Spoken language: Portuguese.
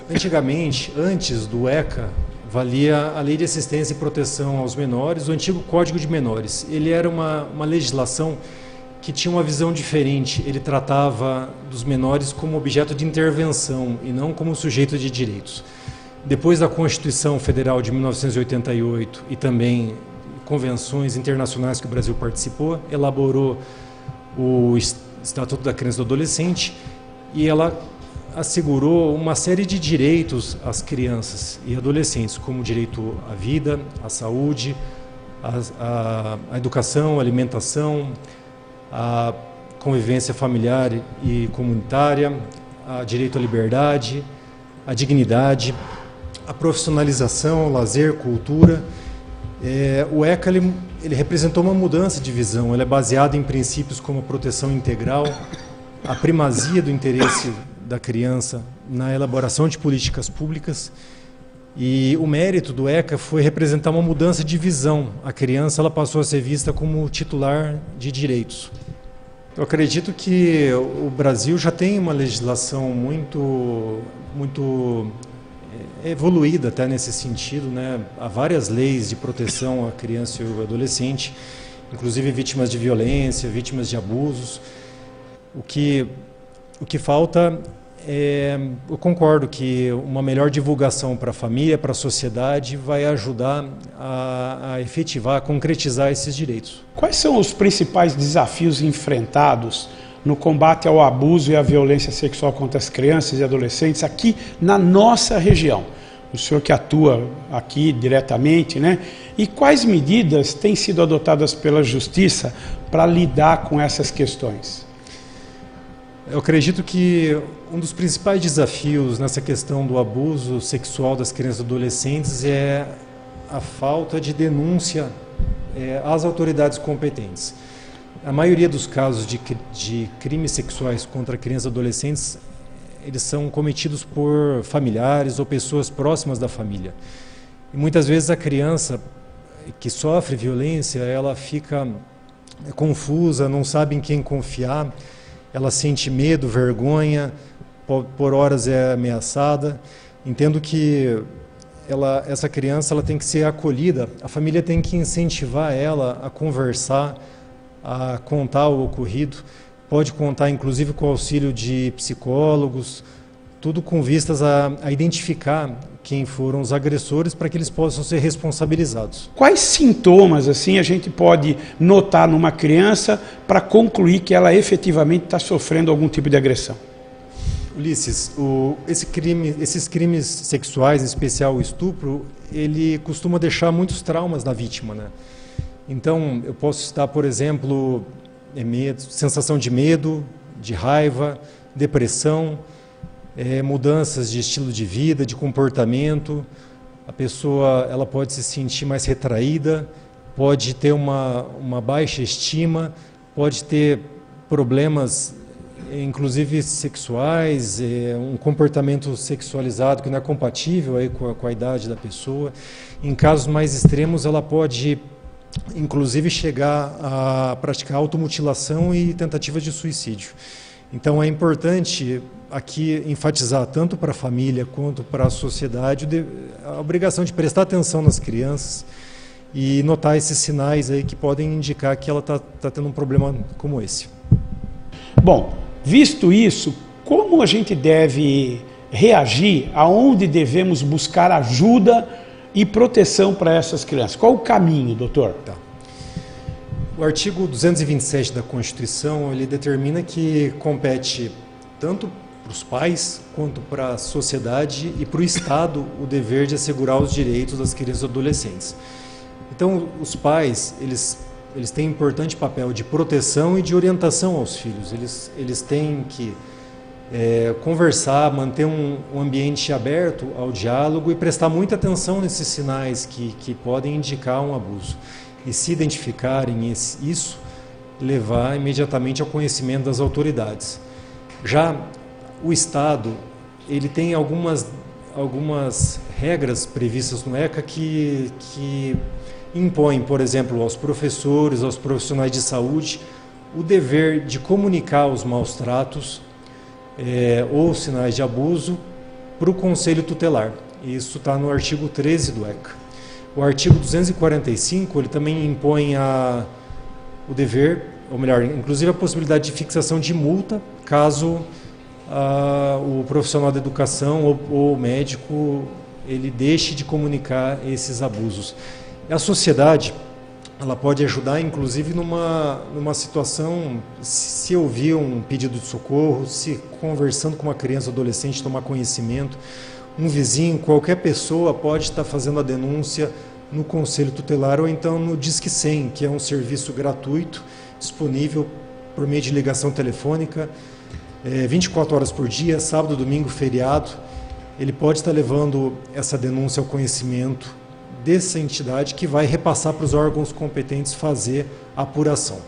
Antigamente, antes do ECA, valia a Lei de Assistência e Proteção aos Menores, o antigo Código de Menores. Ele era uma legislação que tinha uma visão diferente. Ele tratava dos menores como objeto de intervenção e não como sujeito de direitos. Depois da Constituição Federal de 1988 e também convenções internacionais que o Brasil participou, elaborou o Estatuto da Criança e do Adolescente e ela assegurou uma série de direitos às crianças e adolescentes, como o direito à vida, à saúde, à educação, à alimentação, à convivência familiar e comunitária, a direito à liberdade, à dignidade, à profissionalização, ao lazer, cultura. O ECA ele representou uma mudança de visão. Ele é baseado em princípios como a proteção integral, a primazia do interesse da criança na elaboração de políticas públicas, e o mérito do ECA foi representar uma mudança de visão. A criança ela passou a ser vista como titular de direitos. Eu acredito que o Brasil já tem uma legislação muito evoluída até nesse sentido, né? Há várias leis de proteção à criança e ao adolescente, inclusive vítimas de violência, vítimas de abusos. O que falta eu concordo que uma melhor divulgação para a família, para a sociedade, vai ajudar a efetivar, a concretizar esses direitos. Quais são os principais desafios enfrentados no combate ao abuso e à violência sexual contra as crianças e adolescentes aqui na nossa região? O senhor que atua aqui diretamente, né? E quais medidas têm sido adotadas pela Justiça para lidar com essas questões? Eu acredito que um dos principais desafios nessa questão do abuso sexual das crianças e adolescentes é a falta de denúncia às autoridades competentes. A maioria dos casos de crimes sexuais contra crianças e adolescentes, eles são cometidos por familiares ou pessoas próximas da família. E muitas vezes a criança que sofre violência, ela fica confusa, não sabe em quem confiar. Ela sente medo, vergonha, por horas é ameaçada. Entendo que essa criança ela tem que ser acolhida, a família tem que incentivar ela a conversar, a contar o ocorrido. Pode contar inclusive com o auxílio de psicólogos, tudo com vistas a identificar quem foram os agressores para que eles possam ser responsabilizados. Quais sintomas assim a gente pode notar numa criança para concluir que ela efetivamente está sofrendo algum tipo de agressão? Ulisses, esses crimes sexuais, em especial o estupro, ele costuma deixar muitos traumas na vítima, né? Então, eu posso citar, por exemplo, sensação de medo, de raiva, depressão, mudanças de estilo de vida, de comportamento. A pessoa ela pode se sentir mais retraída, pode ter uma baixa estima, pode ter problemas, inclusive sexuais, um comportamento sexualizado que não é compatível aí com a idade da pessoa. Em casos mais extremos, ela pode, inclusive, chegar a praticar automutilação e tentativa de suicídio. Então é importante aqui enfatizar tanto para a família quanto para a sociedade a obrigação de prestar atenção nas crianças e notar esses sinais aí que podem indicar que ela está tendo um problema como esse. Bom, visto isso, como a gente deve reagir, aonde devemos buscar ajuda e proteção para essas crianças? Qual o caminho, doutor? Tá. O artigo 227 da Constituição, ele determina que compete tanto para os pais quanto para a sociedade e para o Estado o dever de assegurar os direitos das crianças e adolescentes. Então, os pais, eles têm um importante papel de proteção e de orientação aos filhos. Eles têm que conversar, manter um ambiente aberto ao diálogo e prestar muita atenção nesses sinais que podem indicar um abuso. E se identificarem isso, levar imediatamente ao conhecimento das autoridades. Já o Estado, ele tem algumas regras previstas no ECA que impõem, por exemplo, aos professores, aos profissionais de saúde, o dever de comunicar os maus tratos ou sinais de abuso para o Conselho Tutelar. Isso está no artigo 13 do ECA. O artigo 245, ele também impõe o dever, ou melhor, inclusive a possibilidade de fixação de multa, caso o profissional da educação ou o médico ele deixe de comunicar esses abusos. A sociedade, ela pode ajudar, inclusive, numa situação, se ouvir um pedido de socorro, se conversando com uma criança ou adolescente, tomar conhecimento, um vizinho, qualquer pessoa pode estar fazendo a denúncia no Conselho Tutelar ou então no Disque 100, que é um serviço gratuito, disponível por meio de ligação telefônica, 24 horas por dia, sábado, domingo, feriado. Ele pode estar levando essa denúncia ao conhecimento dessa entidade que vai repassar para os órgãos competentes fazer a apuração.